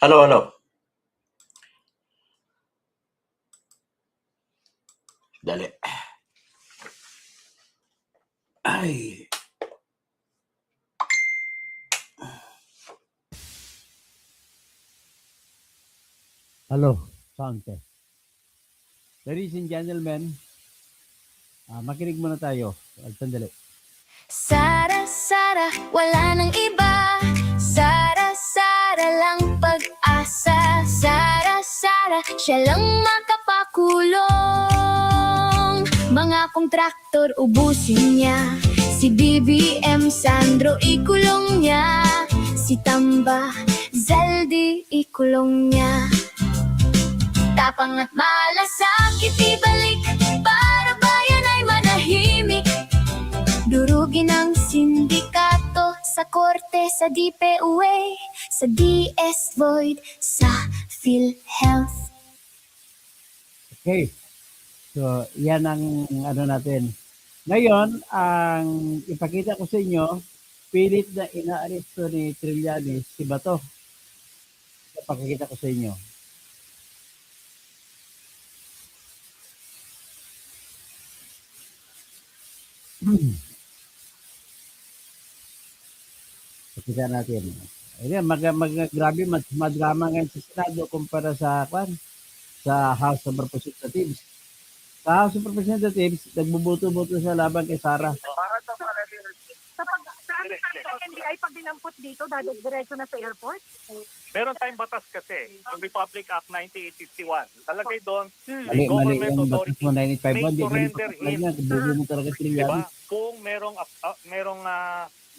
Halo, halo. Dali. Ay. Hello, sound test. Ladies and gentlemen, makinig muna tayo. Sandali. Sara, Sara, wala nang iba. Sara, Sara lang pag-asa. Sara, Sara, siya lang makapakulong. Mga kontraktor ubusin niya. Si BBM Sandro ikulong niya. Si Tamba Zaldi ikulong niya. Tapang at malasakit ibalik para bayan ay manahimik. Durugin ang sindikato sa korte, sa DPUA, sa DS Void, sa PhilHealth. Okay. So, yan ang ano natin. Ngayon, ang ipakita ko sa inyo, pilit na inaaresto ni Trillanes si Bato. Ipakita ko sa inyo. Pakita natin. Ayan, grabe, madrama ngayon sa Senado kumpara sa House of Representatives. Sa House of Representatives, nagbubuto-buto sa laban kay Sara. Sa NBI, pag dinampot dito, diretso na sa airport? Meron tayong batas kasi, yung Republic Act 9851. Talagay doon, Mali government yung batas authority mo, 985 may Hindi surrender ganun in. Bubo mo talaga Diba? Trillanes. Kung merong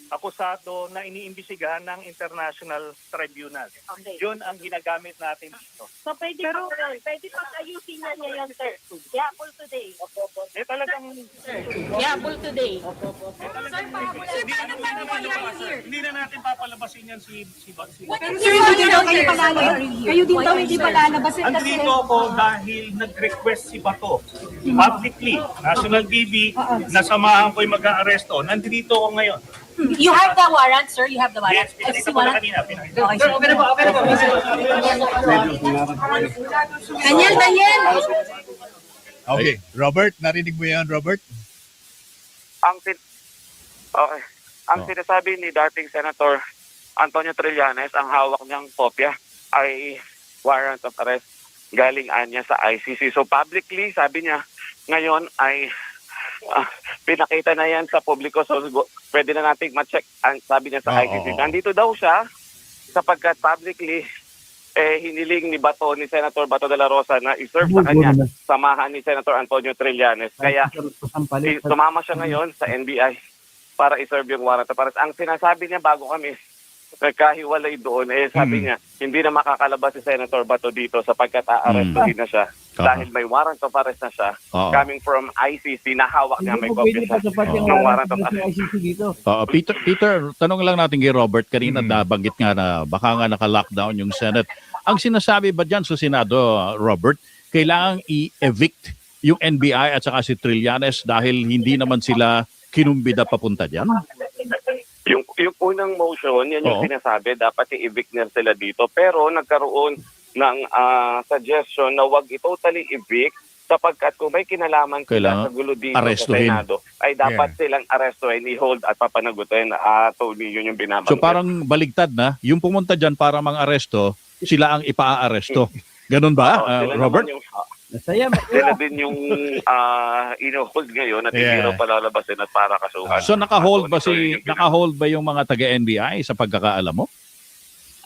akusado na iniimbisigahan ng International Tribunal. Okay. Yun ang ginagamit natin dito. So, pwede pag ayusin na niya yan, sir. Yapol today. Talagang... Yapol today. Hindi na natin papalabasin yan si Sir, hindi daw kayo palalabas. Kayo din daw hindi palalabasin kasi... Andito ako dahil nag-request si Bato publicly, National TV, na samahan ko'y mag-aaresto. Nandito ako ngayon. You have the warrant, sir? You have the warrant? Yes, pinakita ko na kanina. Okay, sir. Daniel! Okay, Robert, narinig mo yan, Robert? Ang sinasabi ni dating Senator Antonio Trillanes, ang hawak niyang kopya ay warrant of arrest galing anya sa ICC. So publicly, sabi niya, ngayon ay pinakita na yan sa publiko. So pwede na nating ma-check ang sabi niya sa ICC. Nandito daw siya sapagkat publicly hiniling ni Bato, ni Senator Bato de la Rosa na iserve sa kanya samahan ni Senator Antonio Trillanes. Kaya sumama siya ngayon sa NBI para iserve yung warrant of arrest. Ang sinasabi niya bago kami nagkahiwalay doon, sabi niya, hindi na makakalabas si Senator Bato dito sapagkat aarestuhin na siya. Dahil may warrant of arrest na siya, coming from ICC, na hawak niya, may kopya siya ng warrant of arrest. Peter, tanong lang natin kay Robert, kanina nabanggit nga na baka nga naka-lockdown yung Senate. Ang sinasabi ba dyan sa Senado, Robert, kailangang i-evict yung NBI at saka si Trillanes dahil hindi naman sila kinumbida papunta dyan? Yung unang motion, yan yung sinasabi, dapat i-evict niya sila dito. Pero nagkaroon ng suggestion na wag i-totally evict sapagkat kung may kinalaman sila sa gulo dito sa Senado, ay dapat silang arestuhin, i-hold at papanagutin. Tony, yun yung binabanggit. So parang baligtad na, yung pumunta dyan para mang-aresto, sila ang ipa-aresto. Ganun ba, Robert? Sila din yung ino-hold ngayon at hindi raw palalabasin at para kasuhan. So naka-hold ba yung mga taga-NBI sa pagkakaalam mo?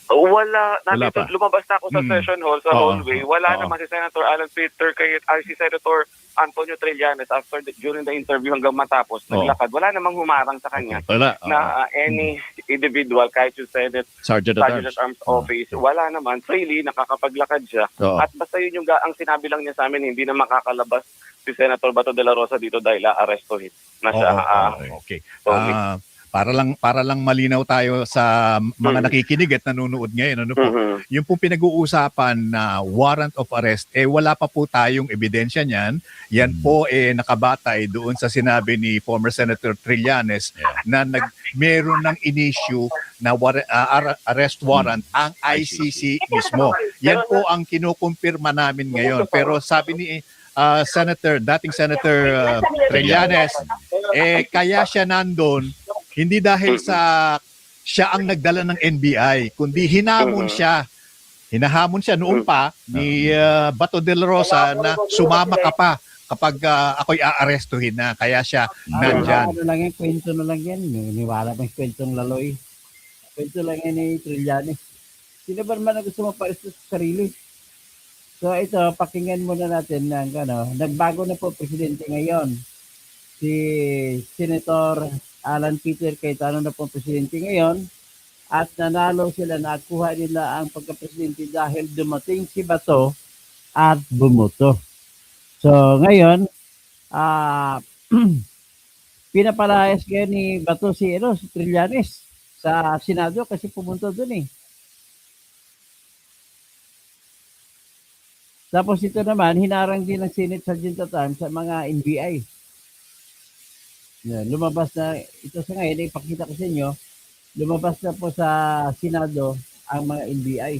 Wala pa. Lumabas na ako sa session hall, sa hallway. Wala naman si Senator Alan Peter, si Senator Antonio Trillanes during the interview hanggang matapos, naglakad. Wala namang humarang sa kanya na any individual, kahit yung Senate Sergeant at Arms Office, wala naman. Freely, nakakapaglakad siya. At basta yun yung ang sinabi lang niya sa amin, hindi na makakalabas si Senator Bato de la Rosa dito dahil aarestuhin na siya. Okay. Para lang malinaw tayo sa mga nakikinig at nanonood ngayon, ano po? Yung po pinag-uusapan na warrant of arrest, wala pa po tayong ebidensya niyan. Yan po nakabatay doon sa sinabi ni former Senator Trillanes na meron ng in-issue na arrest warrant ang ICC mismo. Yan po ang kinukumpirma namin ngayon. Pero sabi ni dating Senator Trillanes, kaya siya nandun, hindi dahil sa siya ang nagdala ng NBI, kundi hinahamon siya noon pa ni Bato de la Rosa na sumama ka pa kapag ako'y aarestuhin na. Kaya siya nandyan. Ano lang yan, kwento na lang yan. Niwala pang kwentong laloy. Kwento lang yan ni Trillanes. Sino ba naman ang gusto maparesto sa sarili? So ito, pakinggan muna natin ng nagbago na po presidente ngayon. Si Senator Alan Peter Cayetano na po presidente ngayon at nanalo sila, nakuha nila ang pagka-presidente dahil dumating si Bato at bumoto. So ngayon, pinapalayas ngayon ni Bato si Trillanes sa Senado kasi pumunta doon eh. Tapos ito naman, hinarang din ng Senate Sergeant at Arms sa mga NBI. Yan, lumabas na, ito sa ngayon, ipakita ko sa inyo, lumabas na po sa Senado ang mga NBI.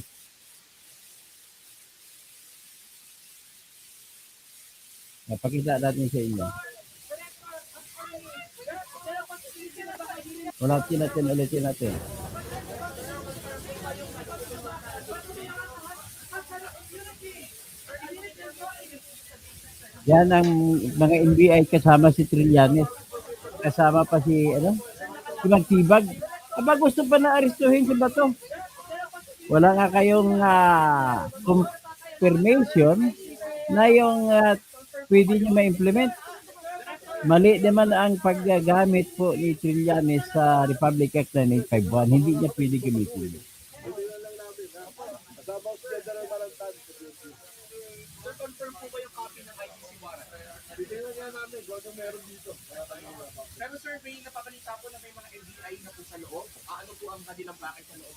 Napakita natin sa inyo. Ulitin natin. Yan ang mga NBI kasama si Trillanes. Kasama pa si Magtibag. Aba, gusto pa na arestuhin si Bato. Wala nga kayong confirmation na yung pwede nyo ma-implement. Mali naman ang paggagamit po ni Trillanes sa Republic Act 9851. Hindi niya pwede gamitin. Pero survey na pabalita po na may mga NBI na po sa loob. Ano po ang kanilang bakit sa loob?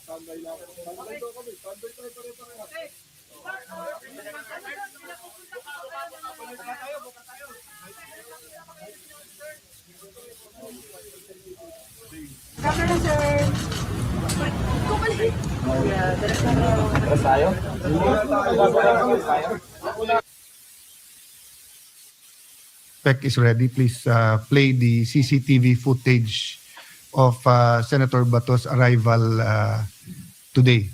Standby lang. Standby daw kami. Standby tayo pare-pare. Camera, sir. Spec is ready. Please play the CCTV footage of Senator Bato's arrival today.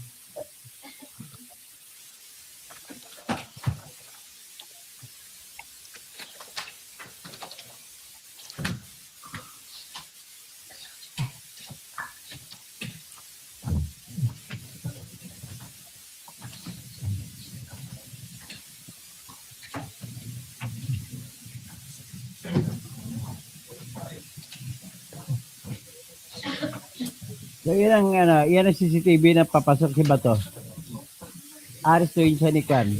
So yan ang CCTV na papasok si Bato. Arestuhin siya ni Kan.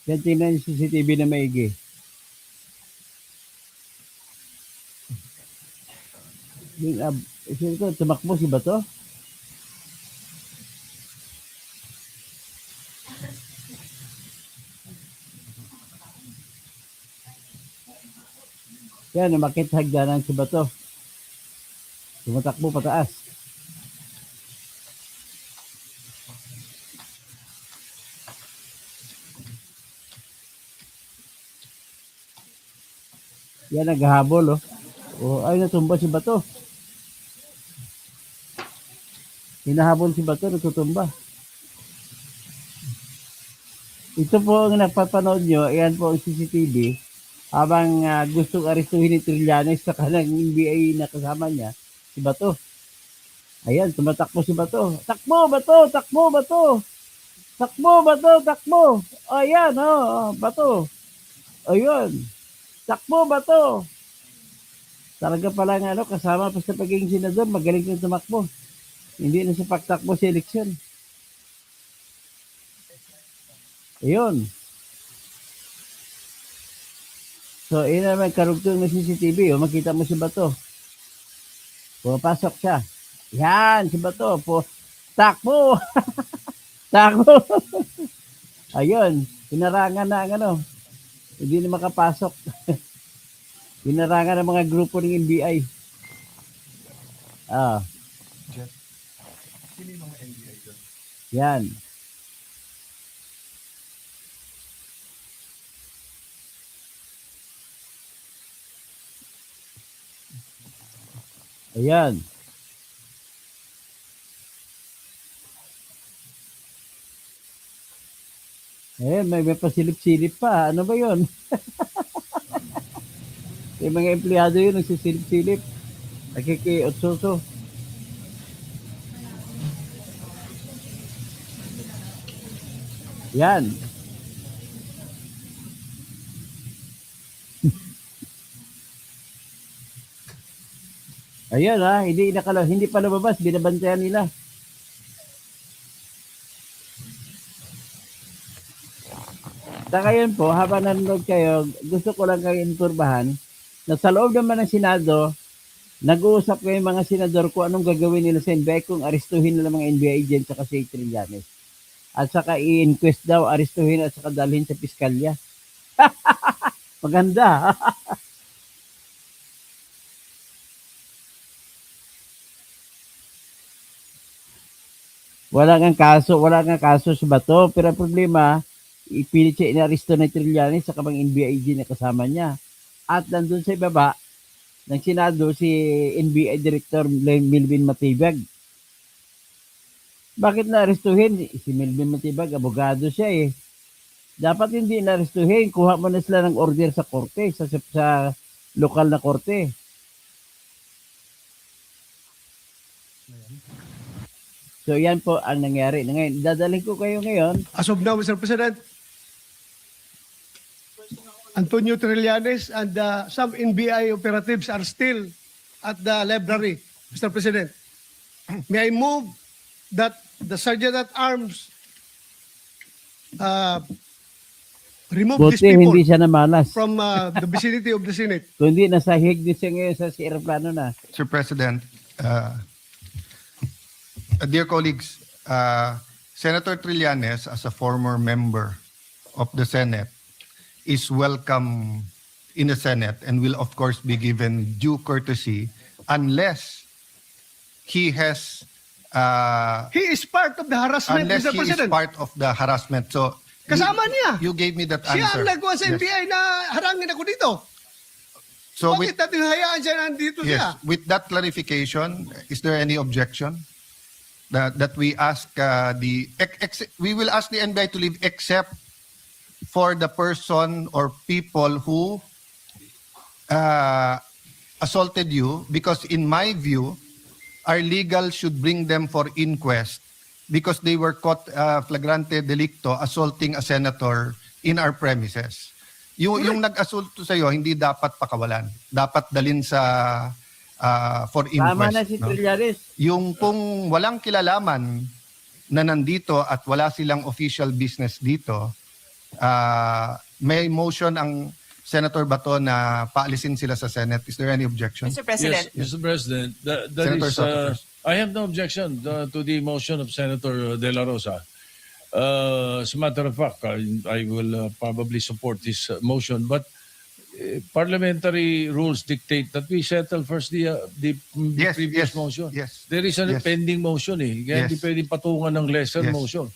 Yan, tingnan yung CCTV na maigi. Tumakbo si Bato. Yan, umakit sa hagdanan si Bato. Tumatakbo pataas. Yan, naghahabol, oh. Ay, natumba si Bato. Hinahabol si Bato, natutumba. Ito po ang napapanood nyo. Ayan po ang CCTV. Habang gustong arestuhin ni Trillanes sa kanang NBI na kasama niya, si Bato. Ayan, tumatakbo si Bato. Takbo, Bato! Takbo, Bato! Takbo, Bato! Takbo! Ayan, Bato. Ayun. Takbo, Bato! Talaga pala nga, kasama pa sa pagiging senador, magaling kang tumakbo. Hindi na siya pagtakbo sa eleksyon. Ayun. So, yun naman, karugtong ng CCTV. Makita mo si Bato. Pumapasok siya. Yan, si Bato. Takbo! Tako. Ayun, pinarangan na ang ano. Hindi na makapasok. Pinarangan ng mga grupo ng NBI. Ah. Yan. Ayan. May pasilip-silip pa. Ano ba yun? May mga empleyado yun, nagsisilip-silip. Nakikiotsoso. Yan. Ayan ha, hindi pa lumabas, binabantayan nila. Sa ngayon po, habang nanonood kayo, gusto ko lang kayo inturbahan na sa loob naman ng Senado, nag-uusap kayo mga senador kung anong gagawin nila sa NBI kung arestuhin nila mga NBI agents sa si Trillanes. At saka i-inquest daw, arestuhin at saka dalhin sa piskalya. Maganda. Wala nga kaso sa Bato, pero ang problema, ipilit siya inaresto ng Trillanes sa mga NBI agent na kasama niya. At nandun sa ibaba ng Senado si NBI Director Melvin Matibag. Bakit na-arestuhin? Si Melvin Matibag, abogado siya eh. Dapat hindi na-arestuhin. Kuha mo na sila ng order sa korte, sa lokal na korte. So yan po ang nangyari. Ngayon, dadalhin ko kayo ngayon. As of now, Mr. President, Antonio Trillanes and some NBI operatives are still at the library, Mr. President. May I move that the Sergeant at Arms remove these Buti people hindi siya namalas. from the vicinity of the Senate? Kundi nasa hig din siya ngayon sa aeroplano na. Sir President, dear colleagues, Senator Trillanes, as a former member of the Senate, is welcome in the Senate and will of course be given due courtesy unless he has He is part of the harassment, unless Mr. he President. is part of the harassment. So Kasama niya. you gave me that Siya answer. ang nagawa sa Yes. NBI na harangin ako dito. So Bakit natin hayaan siya nandito siya? with that clarification, is there any objection that we ask we will ask the NBI to leave except for the person or people who assaulted you, because in my view, our legal should bring them for inquest because they were caught flagrante delicto assaulting a senator in our premises. Yung nag-assault sa iyo hindi dapat pakawalan. Dapat dalhin sa for inquest. Tama na si no? Trillanes. Yung kung walang kilalaman na nandito at wala silang official business dito, may motion ang Senator Bato na paalisin sila sa Senate. Is there any objection? Mr. President. Yes, Mr. President, Senator Soto first. I have no objection to the motion of Senator De La Rosa. As a matter of fact, I will probably support this motion, but parliamentary rules dictate that we settle first the previous motion. Yes. There is a Yes. pending motion eh. Kaya Yes. hindi pwedeng patungan ng lesser Yes. motion.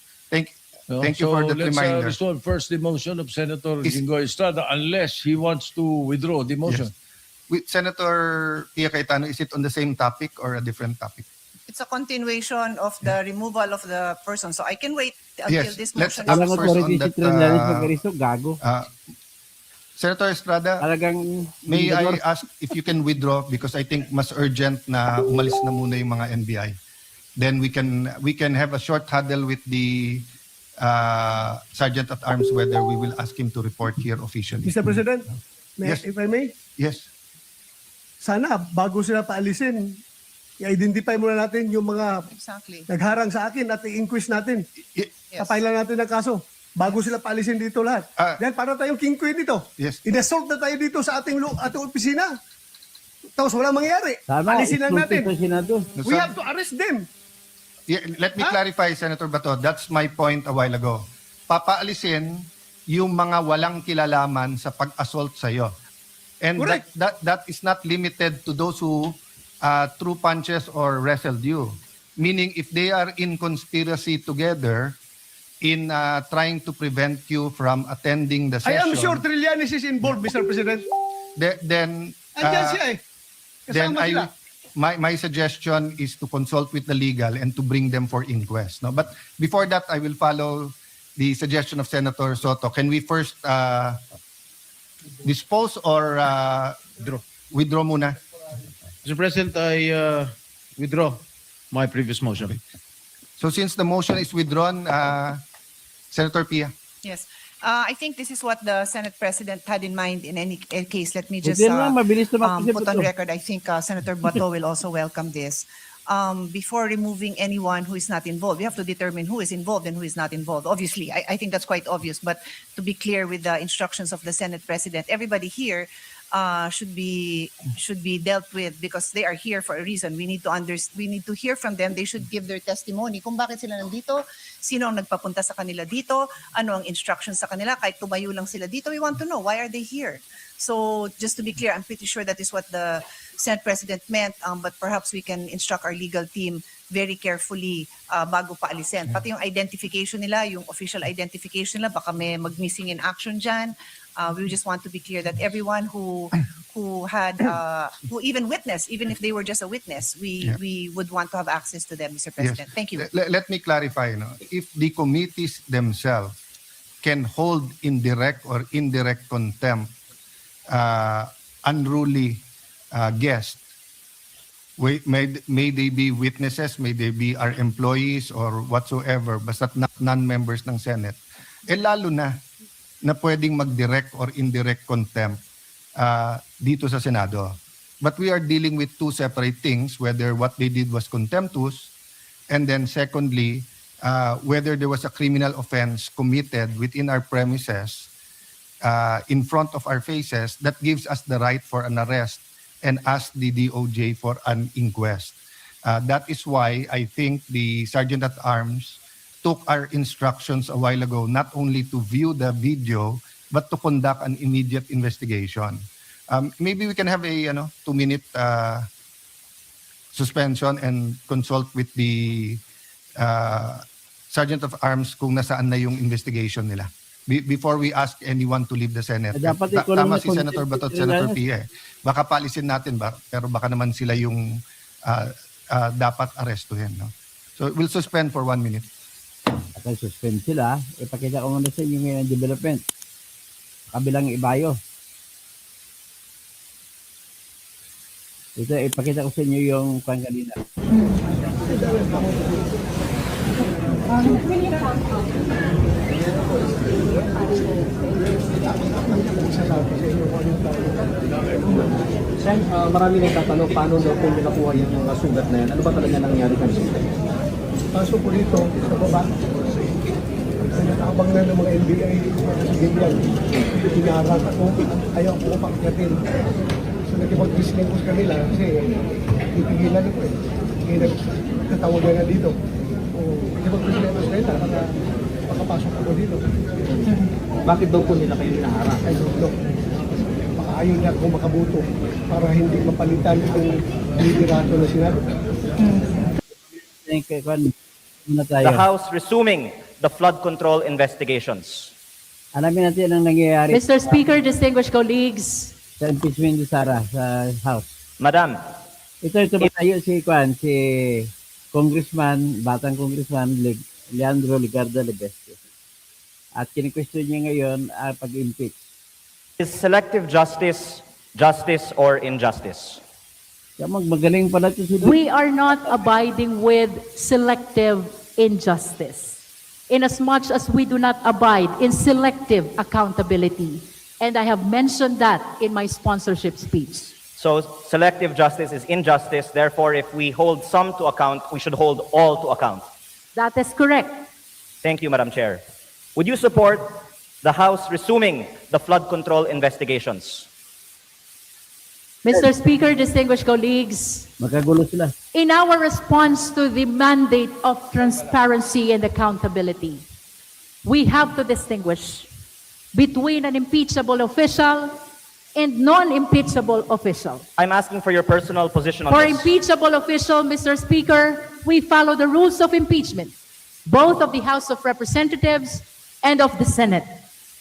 Thank you for that let's reminder. resolve first the motion of Senator Is- Jinggoy Estrada unless he wants to withdraw the motion. Yes. With Senator Pia Cayetano, is it on the same topic or a different topic? It's a continuation of the removal of the person. So I can wait until Yes, this let's motion ask Walang first authority on si that, Trillanes mag-aresto, gago. Senator Estrada, Talagang may I ask if you can withdraw because I think mas urgent na umalis na muna yung mga NBI. Then we can have a short huddle with the Sergeant at Arms whether we will ask him to report here officially. Mr. President, Yes. if I may, Yes. sana bago sila paalisin, i-identify muna natin yung mga Exactly. nagharang sa akin at i-inquest natin. Yes. Papailan natin ng kaso bago sila paalisin dito lahat. Dahil para tayong king queen dito. Yes. In-assault na tayo dito sa ating opisina. Tapos walang mangyari. Tama, Alisin lang insulto natin. sa Senado. We have to arrest them. let me clarify, Senator Bato. That's my point a while ago. Papaalisin yung mga walang kilalaman sa pag-assault sa'yo. And that is not limited to those who threw punches or wrestled you. Meaning, if they are in conspiracy together in trying to prevent you from attending the I session, am sure Trillanes is involved, Mr. President. then Andyan siya eh. then Kasama sila. my suggestion is to consult with the legal and to bring them for inquest. No, but before that, I will follow the suggestion of Senator Soto. Can we first dispose or withdraw muna? Mr. President, I withdraw my previous motion. So since the motion is withdrawn, Senator Pia. Yes. I think this is what the Senate President had in mind in any case. Let me just Hindi naman, mabilis naman kasi put on ito. record. I think Senator Bato will also welcome this. Before removing anyone who is not involved, you have to determine who is involved and who is not involved. Obviously, I think that's quite obvious. But to be clear with the instructions of the Senate President, everybody here should be dealt with because they are here for a reason. We need to hear from them. They should give their testimony kung bakit sila nandito, sino ang nagpapunta sa kanila dito, ano ang instructions sa kanila, kahit tumayo lang sila dito. We want to know, why are they here? So just to be clear, I'm pretty sure that is what the Senate President meant, but perhaps we can instruct our legal team very carefully bago paalisin. Pati yung identification nila, yung official identification nila, baka may mag-missing in action dyan. We just want to be clear that everyone who had who even witnessed, even if they were just a witness, we would want to have access to them, Mr. President. Yes. Thank you. Let me clarify. No? If the committees themselves can hold in direct or indirect contempt unruly guests, may they be witnesses, may they be our employees or whatsoever, basta non-members ng Senate, lalo na pwedeng mag-direct or indirect contempt dito sa Senado. But we are dealing with two separate things, whether what they did was contemptuous, and then secondly, whether there was a criminal offense committed within our premises in front of our faces that gives us the right for an arrest and ask the DOJ for an inquest. That is why I think the Sergeant at Arms took our instructions a while ago, not only to view the video, but to conduct an immediate investigation. Maybe we can have a 2-minute suspension and consult with the Sergeant of Arms kung nasaan na yung investigation nila. Before we ask anyone to leave the Senate. Dapat ikaw lang Tama na si Senator Bato at Senator Pia. Baka palisin natin ba, pero baka naman sila yung dapat arestuhin. No? So we'll suspend for 1 minute. At suspend sila, ipakita ko muna sa inyo ngayon ang development. Kabilang ibayo. Ito, ipakita ko sa inyo yung kwan kanina. Sen, marami nagtatanong paano daw kung nakuha yung mga sugat na yan. Ano ba talaga nangyari kanina? Paso po dito, sa baba. Nakaabang na ng mga NBI, ganyan. Hinaharap ako, ayaw ko pagkatin. So nakipag-disclaim ko sa kanila kasi ipigilan ko eh. Kaya nagtatawagan na dito. Nakipag-disclaim ko sa kanila para makapasok ako dito. Bakit daw po nila kayo hinaharap? I don't know. Baka ayaw niya akong makabuto para hindi mapalitan yung liderato na sinabi. The House resuming the flood control investigations. Alamin natin ang nangyayari. Mr. Speaker, distinguished colleagues. Sa impeachment ni Sara sa House. Madam. Ito tumatayo si Congressman, batang Congressman Leandro Ligarda Lebeste. At kini-question niya ngayon pag-impeach. Is selective justice justice or injustice? Magaling pala ito si We are not abiding with selective injustice, inasmuch as we do not abide in selective accountability. And I have mentioned that in my sponsorship speech. So selective justice is injustice. Therefore, if we hold some to account, we should hold all to account. That is correct. Thank you, Madam Chair. Would you support the House resuming the flood control investigations? Mr. Speaker, distinguished colleagues. Magkagulo sila. in our response to the mandate of transparency and accountability, we have to distinguish between an impeachable official and non-impeachable official. I'm asking for your personal position on For this. impeachable official, Mr. Speaker, we follow the rules of impeachment, both of the House of Representatives and of the Senate.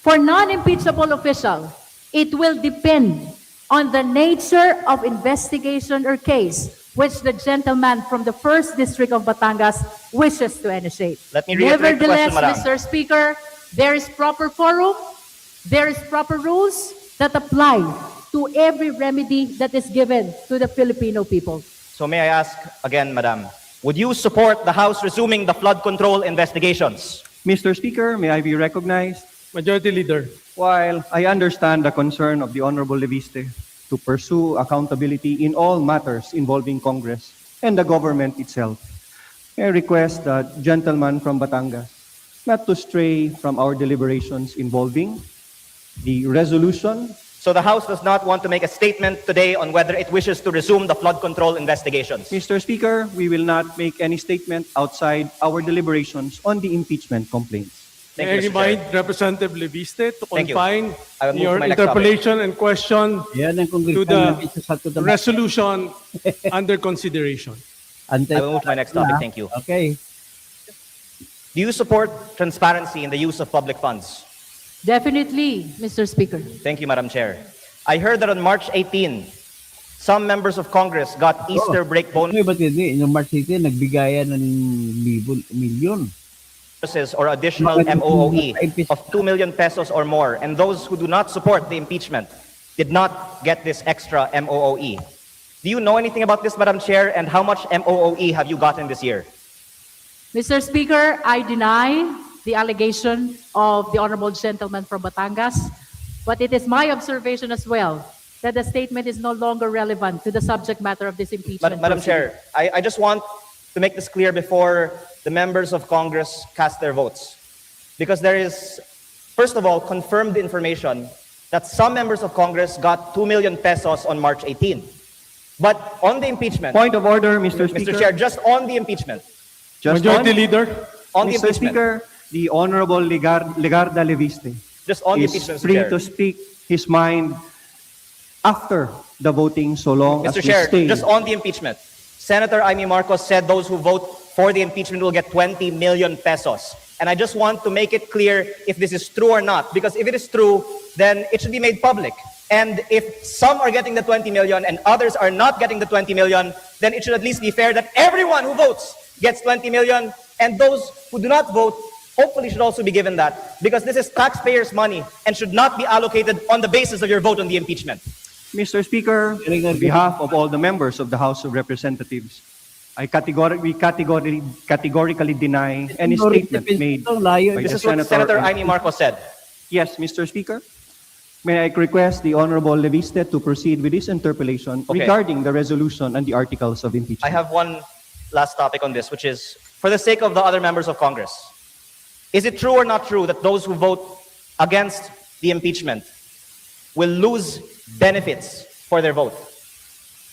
For non-impeachable official, it will depend on the nature of investigation or case which the gentleman from the 1st District of Batangas wishes to initiate. Let me reiterate the Nevertheless, question, Madam. Mr. Speaker, there is proper forum, there is proper rules that apply to every remedy that is given to the Filipino people. So may I ask again, Madam, would you support the House resuming the flood control investigations? Mr. Speaker, may I be recognized? Majority Leader. While I understand the concern of the Honorable Leviste to pursue accountability in all matters involving Congress and the government itself, I request the gentleman from Batangas not to stray from our deliberations involving the resolution. So the House does not want to make a statement today on whether it wishes to resume the flood control investigations. Mr. Speaker, we will not make any statement outside our deliberations on the impeachment complaints. Thank May I you, Mr. remind Chair. Representative Leviste to Thank you. confine I will move your to my next interpellation and question Yan ang to congressman the na isa sa tutong- resolution under consideration. Antay- I will move to my next topic. Thank you. Okay. Do you support transparency in the use of public funds? Definitely, Mr. Speaker. Thank you, Madam Chair. I heard that on March 18, some members of Congress got Easter break Ano ba't hindi? Yung March 18, nagbigayan ng milyon. bonuses or additional MOOE of 2 million pesos or more, and those who do not support the impeachment did not get this extra MOOE. Do you know anything about this, Madam Chair, and how much MOOE have you gotten this year? Mr. Speaker, I deny the allegation of the honorable gentleman from Batangas, but it is my observation as well that the statement is no longer relevant to the subject matter of this impeachment. Madam proceeding. Chair, I just want to make this clear before the members of Congress cast their votes. Because there is, first of all, confirmed information that some members of Congress got 2 million pesos on March 18. But on the impeachment, Point of order, Mr. Speaker. Mr. Chair, just on the impeachment, Just Majority on- Leader. on the Mr. impeachment, Speaker, the Honorable Legarda Leviste just on the is impeachment, Mr. free Chair. to speak his mind after the voting, so long as Mr. we Chair, stay. just on the impeachment, Senator Amy Marcos said those who vote for the impeachment will get 20 million pesos. And I just want to make it clear if this is true or not, because if it is true, then it should be made public. And if some are getting the 20 million and others are not getting the 20 million, then it should at least be fair that everyone who votes gets 20 million, and those who do not vote hopefully should also be given that, because this is taxpayers' money and should not be allocated on the basis of your vote on the impeachment. Mr. Speaker, on behalf of all the members of the House of Representatives, I categorically deny any statement made by This the is what Senator. Senator Amy Marcos said. Yes, Mr. Speaker. May I request the Honorable Leviste to proceed with his interpellation Okay. regarding the resolution and the articles of impeachment. I have one last topic on this, which is for the sake of the other members of Congress. Is it true or not true that those who vote against the impeachment will lose benefits for their vote?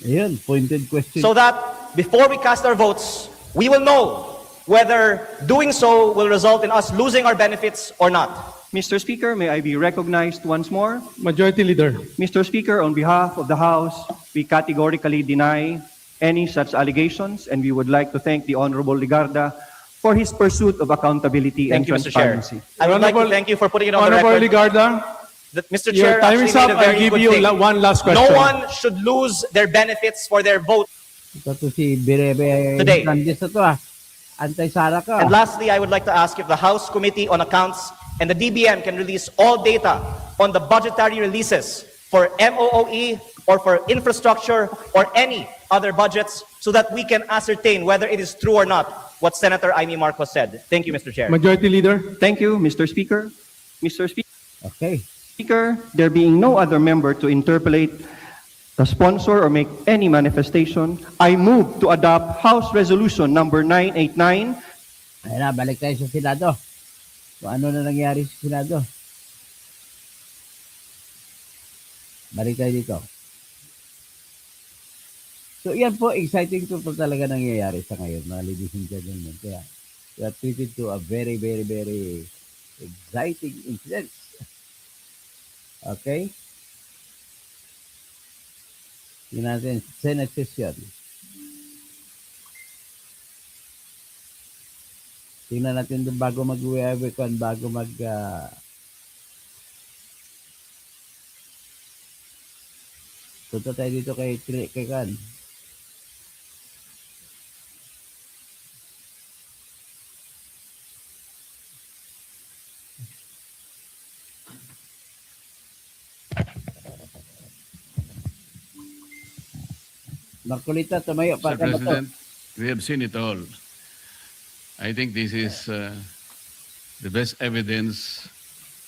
Ayan, pointed question. So that before we cast our votes, we will know whether doing so will result in us losing our benefits or not. Mr. Speaker, may I be recognized once more? Majority Leader. Mr. Speaker, on behalf of the House, we categorically deny any such allegations, and we would like to thank the Honorable Legarda for his pursuit of accountability Thank and you, Mr. Chair. transparency. I would like to Honorable- thank you for putting it on the Honorable record. Ligarda, That Mr. your Chair time is actually up. made a I'll very give good you thing. one last question. No one should lose their benefits for their vote. Ito to si Birebe Today. Hernandez na to Antay-Sara ka. And lastly, I would like to ask if the House Committee on Accounts and the DBM can release all data on the budgetary releases for MOOE or for infrastructure or any other budgets so that we can ascertain whether it is true or not what Senator Amy Marcos said. Thank you, Mr. Chair. Majority Leader. Thank you, Mr. Speaker. Mr. Okay. Speaker, there being no other member to interpellate the sponsor or make any manifestation, I move to adopt House Resolution number 989. Ayan na, balik tayo sa Senado. Kung ano na nangyari sa Senado. Balik tayo dito. So yan po, exciting po talaga nangyayari sa ngayon, mga ladies and gentlemen. Kaya we are treated to a very, very, very exciting incident. Okay? Tingnan natin, Senate session. Tingnan natin doon bago bago mag punta tayo dito kay Kan. Marcolita, tumayo Mr. para ka President, we have seen it all. I think this is the best evidence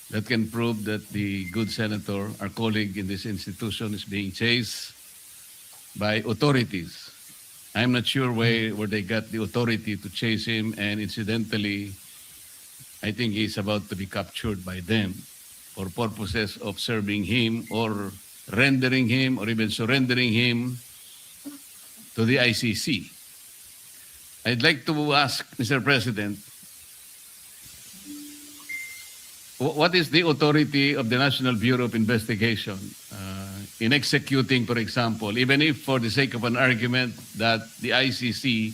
that can prove that the good senator, our colleague in this institution, is being chased by authorities. I'm not sure where they got the authority to chase him, and incidentally, I think he's about to be captured by them for purposes of serving him or rendering him or even surrendering him to the ICC. I'd like to ask, Mr. President, what is the authority of the National Bureau of Investigation in executing, for example, even if for the sake of an argument that the ICC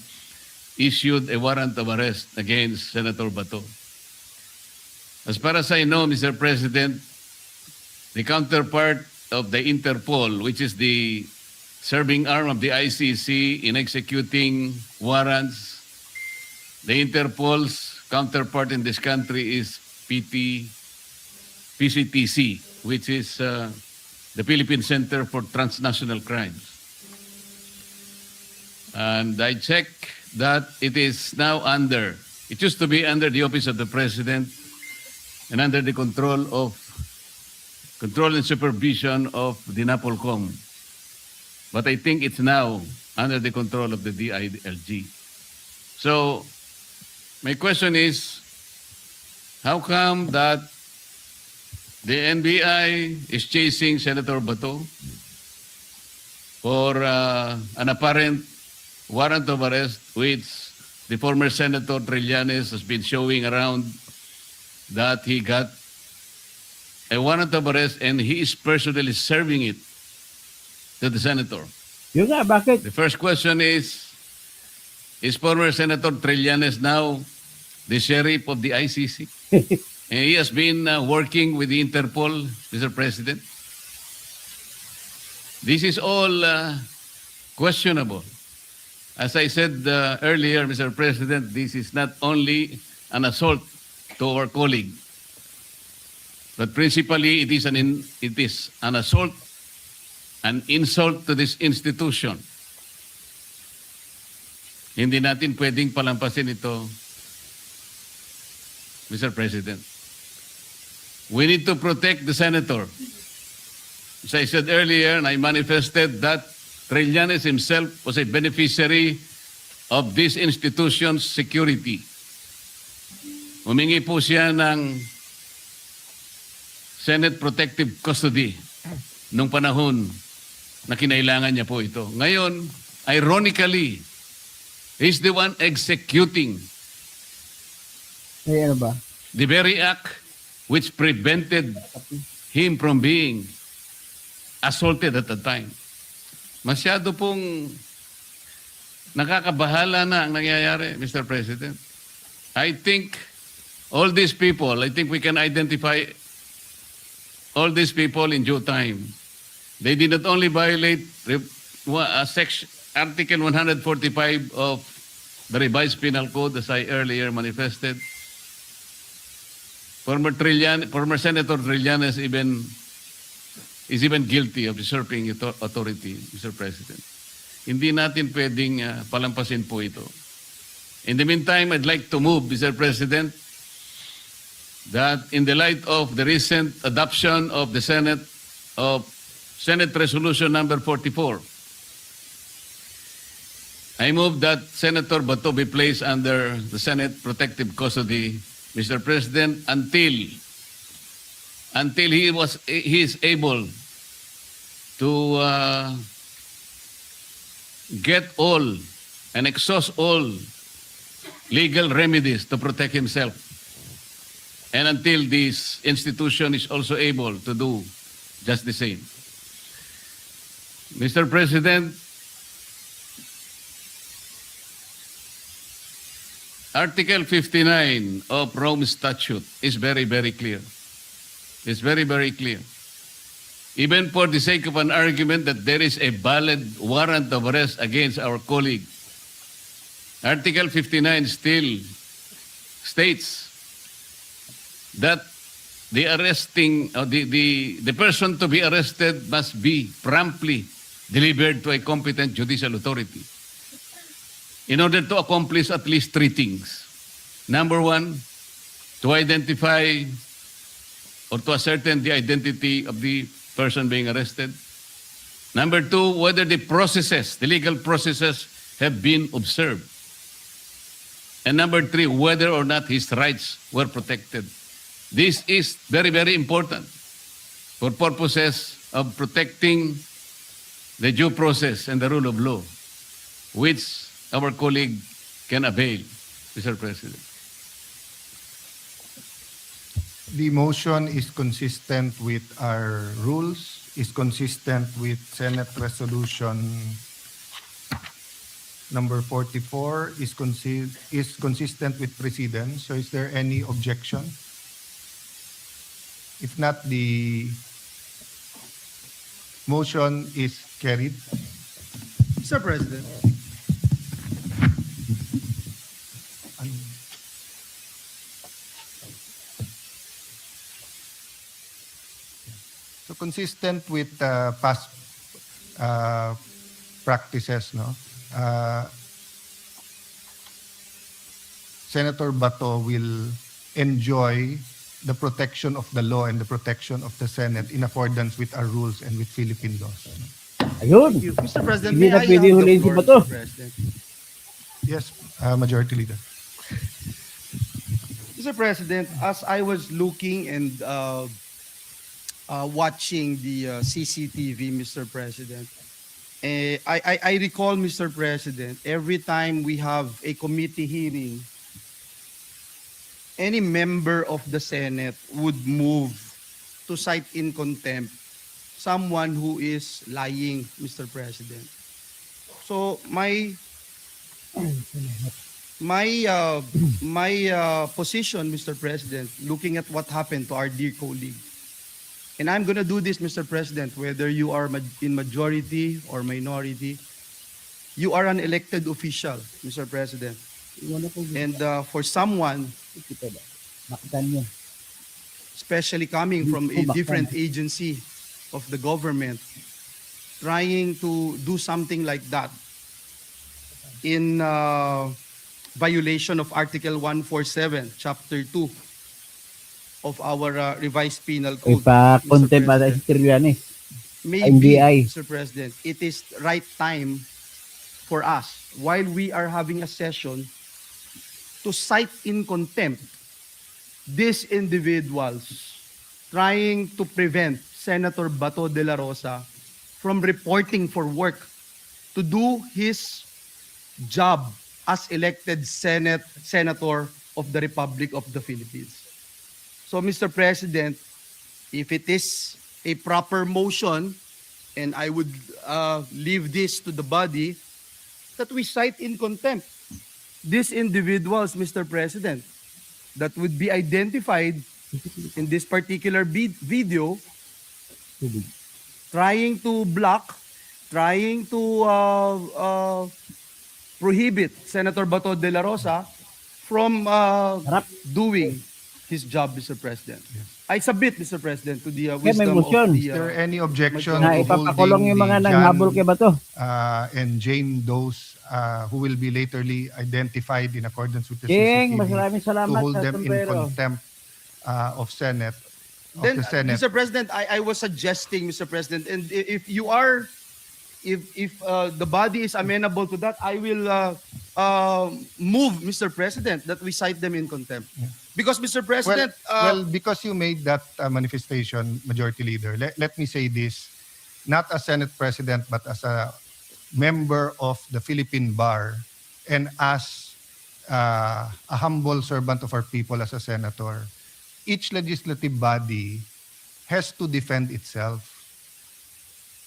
issued a warrant of arrest against Senator Bato? As far as I know, Mr. President, the counterpart of the Interpol, which is the serving arm of the ICC in executing warrants, the Interpol's counterpart in this country is PCTC, which is the Philippine Center for Transnational Crimes. And I check that it is now it used to be under the Office of the President and under the control and supervision of the NAPOLCOM. But I think it's now under the control of the DILG. So my question is, how come that the NBI is chasing Senator Bato for an apparent warrant of arrest, which the former Senator Trillanes has been showing around that he got a warrant of arrest and he is personally serving it to the senator? Yung nga, bakit? The first question is former Senator Trillanes now the sheriff of the ICC? And he has been working with the Interpol, Mr. President. This is all questionable. As I said earlier, Mr. President, this is not only an assault to our colleague, but principally it is an assault, an insult to this institution. Hindi natin pwedeng palampasin ito, Mr. President. We need to protect the senator. As I said earlier, and I manifested that Trillanes himself was a beneficiary of this institution's security. Humingi po siya ng Senate Protective Custody nung panahon na kinailangan niya po ito. Ngayon, ironically, he's the one executing ano ba? the very act which prevented him from being assaulted at the time. Masyado pong nakakabahala na ang nangyayari, Mr. President. I think all these people, I think we can identify all these people in due time. They did not only violate Article 145 of the revised penal code, as I earlier manifested. Former Senator Trillanes is even guilty of usurping authority, Mr. President. Hindi natin pwedeng palampasin po ito. In the meantime, I'd like to move, Mr. President, that in the light of the recent adoption of the Senate Resolution number 44, I move that Senator Bato be placed under the Senate Protective Custody, Mr. President, until he is able to get all and exhaust all legal remedies to protect himself. And until this institution is also able to do just the same. Mr. President, Article 59 of Rome Statute is very, very clear. It's very, very clear. Even for the sake of an argument that there is a valid warrant of arrest against our colleague, Article 59 still states that the arresting, or the person to be arrested must be promptly delivered to a competent judicial authority in order to accomplish at least three things. Number one, to identify or to ascertain the identity of the person being arrested. Number two, whether the processes, the legal processes have been observed. And number three, whether or not his rights were protected. This is very, very important for purposes of protecting the due process and the rule of law, which our colleague can avail, Mr. President. The motion is consistent with our rules, is consistent with Senate Resolution number 44, is consistent with precedence. So is there any objection? If not, the motion is carried. Mr. President. So consistent with past practices, no? Senator Bato will enjoy the protection of the law and the protection of the Senate in accordance with our rules and with Philippine laws. Ayun. Mr. President, Hindi na pwede huliin si Bato. Yes, Majority Leader. Mr. President, as I was looking and watching the CCTV, Mr. President, I recall, Mr. President, every time we have a committee hearing, any member of the Senate would move to cite in contempt someone who is lying, Mr. President. So my position, Mr. President, looking at what happened to our dear colleague, and I'm going to do this, Mr. President, whether you are in majority or minority, you are an elected official, Mr. President. And for someone, especially coming from a different agency of the government, trying to do something like that in violation of Article 147, Chapter 2 of our revised penal code. Ipa-contempt ba si Trillanes? Maybe, NBI. Mr. President, it is right time for us, while we are having a session, to cite in contempt these individuals trying to prevent Senator Bato de la Rosa from reporting for work to do his job as elected senator of the Republic of the Philippines. So, Mr. President, if it is a proper motion, and I would leave this to the body, that we cite in contempt these individuals, Mr. President, that would be identified in this particular video, trying to block, trying to prohibit Senator Bato de la Rosa from doing his job, Mr. President. I submit, Mr. President, to the wisdom of the... Is there any objection Na to ipapakulong yung mga holding nanghabol kay Bato? and Jane Does, who will be laterly identified in accordance with the King, CCTV, maraming salamat to hold sa them in sombrero. contempt of Senate, Then, the Senate. Mr. President, I was suggesting, Mr. President, and if you are, if the body is amenable to that, I will move, Mr. President, that we cite them in contempt. Because, Mr. President, well, because you made that manifestation, Majority Leader, let me say this, not as Senate President, but as a member of the Philippine Bar and as a humble servant of our people as a senator, each legislative body has to defend itself,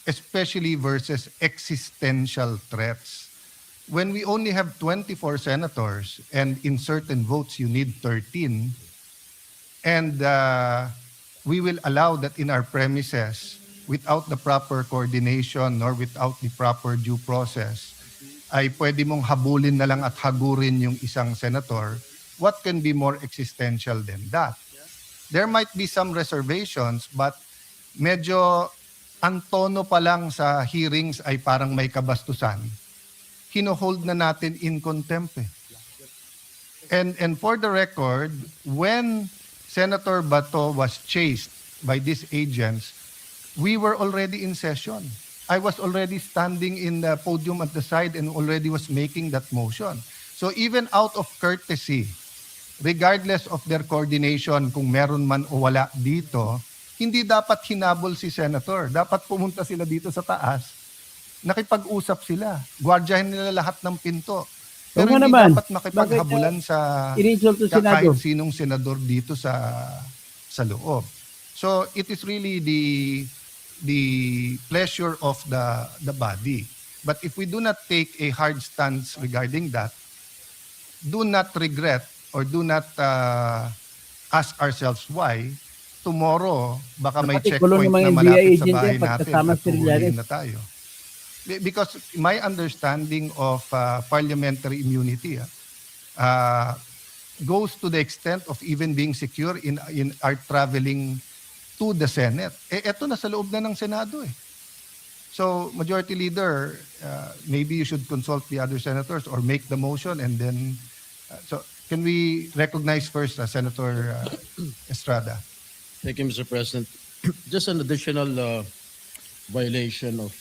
especially versus existential threats. When we only have 24 senators and in certain votes you need 13, and we will allow that in our premises without the proper coordination nor without the proper due process, ay pwede mong habulin na lang at hagurin yung isang senator, what can be more existential than that? There might be some reservations, but medyo ang tono pa lang sa hearings ay parang may kabastusan. Hino-hold na natin in contempt. And for the record, when Senator Bato was chased by these agents, we were already in session. I was already standing in the podium at the side and already was making that motion. So even out of courtesy, regardless of their coordination, kung meron man o wala dito, hindi dapat hinabol si Senator. Dapat pumunta sila dito sa taas, nakipag-usap sila, gwardyahin nila lahat ng pinto. Pero hindi naman, dapat makipaghabulan sa kahit sinong senador dito sa loob. So it is really the pleasure of the body. But if we do not take a hard stance regarding that, do not regret or do not ask ourselves why, tomorrow baka may checkpoint na malapit sa bahay natin at tuhulihin na tayo. Because my understanding of parliamentary immunity goes to the extent of even being secure in our traveling to the Senate. Eto na sa loob na ng Senado eh. So, Majority Leader, maybe you should consult the other senators or make the motion and then, so can we recognize first Senator Estrada? Thank you, Mr. President. Just an additional violation of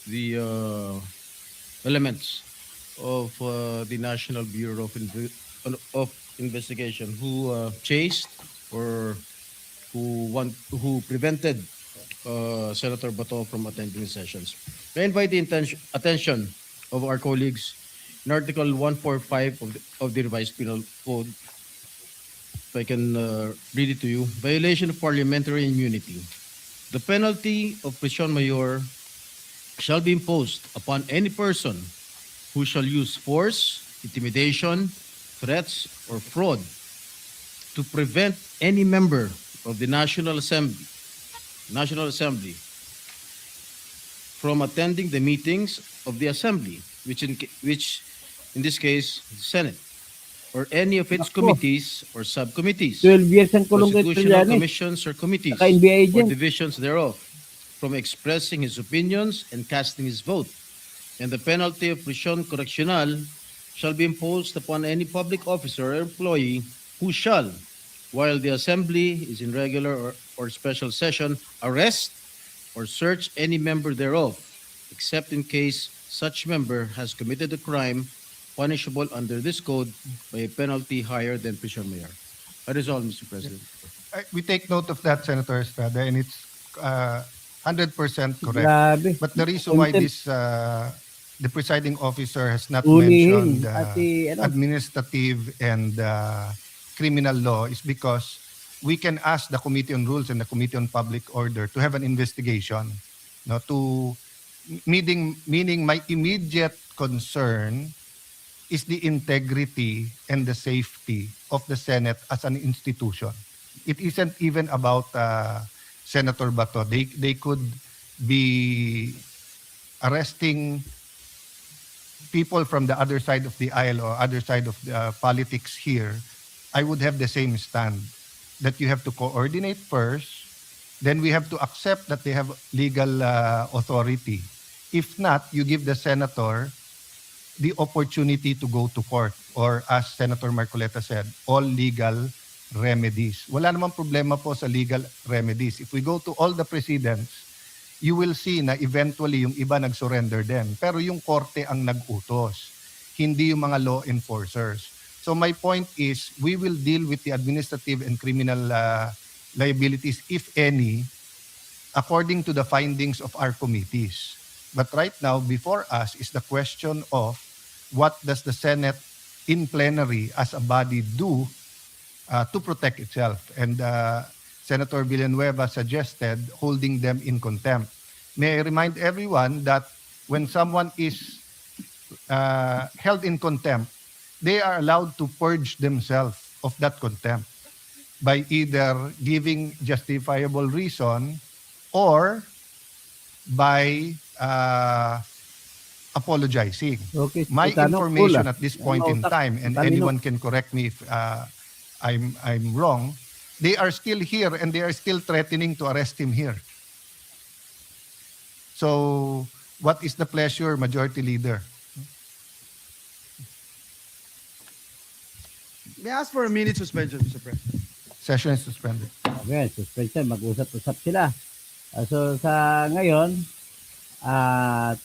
the elements of the National Bureau of Investigation who chased or who prevented Senator Bato from attending the sessions. I invite the attention of our colleagues in Article 145 of the Revised Penal Code. If I can read it to you. Violation of parliamentary immunity. The penalty of prison mayor shall be imposed upon any person who shall use force, intimidation, threats, or fraud to prevent any member of the National Assembly from attending the meetings of the Assembly, which in this case, the Senate, or any of its committees or subcommittees, 12 years ang kulong kay constitutional Trillanes. commissions or committees, Naka-NBA or agent. divisions thereof, from expressing his opinions and casting his vote. And the penalty of prison correctional shall be imposed upon any public officer or employee who shall, while the Assembly is in regular or special session, arrest or search any member thereof, except in case such member has committed a crime punishable under this code by a penalty higher than prison mayor. That is all, Mr. President. We take note of that, Senator Estrada, and it's 100% correct. Grabe. But the reason why this the presiding officer has not Ulihin, mentioned administrative and criminal law is because we can ask the Committee on Rules and the Committee on Public Order to have an investigation. No, meaning my immediate concern is the integrity and the safety of the Senate as an institution. It isn't even about Senator Bato. They could be arresting people from the other side of the aisle or other side of the politics here. I would have the same stand, that you have to coordinate first, then we have to accept that they have legal authority. If not, you give the senator the opportunity to go to court, or as Senator Marcoleta said, all legal remedies. Wala namang problema po sa legal remedies. If we go to all the precedents, you will see na eventually yung iba nag-surrender din. Pero yung korte ang nag-utos, hindi yung mga law enforcers. So my point is, we will deal with the administrative and criminal liabilities, if any, according to the findings of our committees. But right now, before us is the question of what does the Senate in plenary as a body do to protect itself. And Senator Villanueva suggested holding them in contempt. May I remind everyone that when someone is held in contempt, they are allowed to purge themselves of that contempt by either giving justifiable reason or by apologizing. Okay, My tanong information pula. at this point in Utak- time, and talino. anyone can correct me if I'm wrong, they are still here and they are still threatening to arrest him here. So, what is the pleasure, Majority Leader? May I ask for a minute suspension, Mr. President? Session is suspended. Okay, suspension, mag-usap-usap sila. So sa ngayon,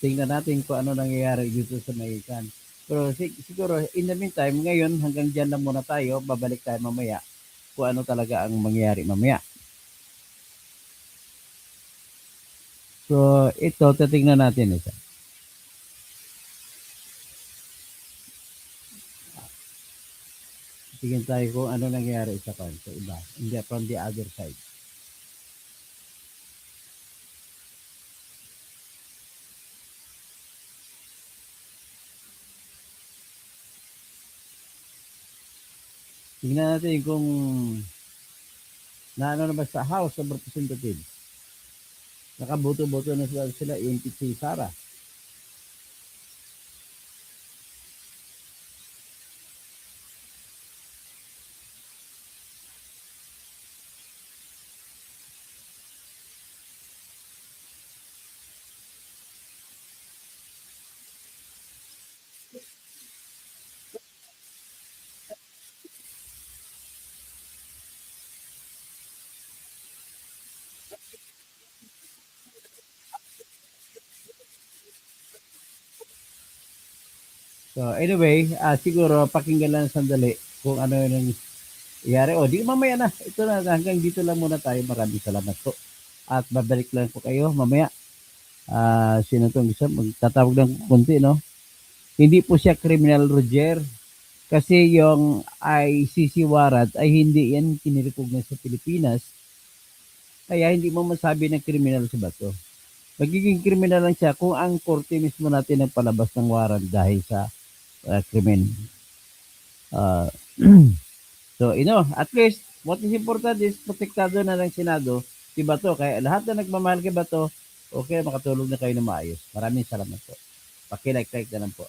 tingnan natin kung ano nangyayari dito sa Mayikan. Pero siguro, in the meantime, ngayon hanggang dyan lang muna tayo, babalik tayo mamaya kung ano talaga ang mangyayari mamaya. So ito, titingnan natin isa. Tingnan tayo kung ano nangyayari sa iba. Hindi, from the other side. Tingnan natin kung naano na ba sa House of Representatives. Nakaboto-boto na sila i-impeach si Sara. So anyway, siguro pakinggan lang sandali kung ano yung nangyari. O di mamaya na. Ito na, hanggang dito lang muna tayo. Maraming salamat po. At babalik lang po kayo mamaya. Sino itong isa? Magtatawag ng kunti, no? Hindi po siya criminal, Roger. Kasi yung ICC warrant ay hindi yan kinirecognize sa Pilipinas. Kaya hindi mo masabi na criminal si Bato. Magiging criminal lang siya kung ang korte mismo natin ang palabas ng warrant dahil sa krimen. So, at least, what is important is protektado na ng Senado si Bato. Kaya lahat na nagmamahal kay Bato, okay, makatulog na kayo na maayos. Maraming salamat po. Pakilike-like na lang po.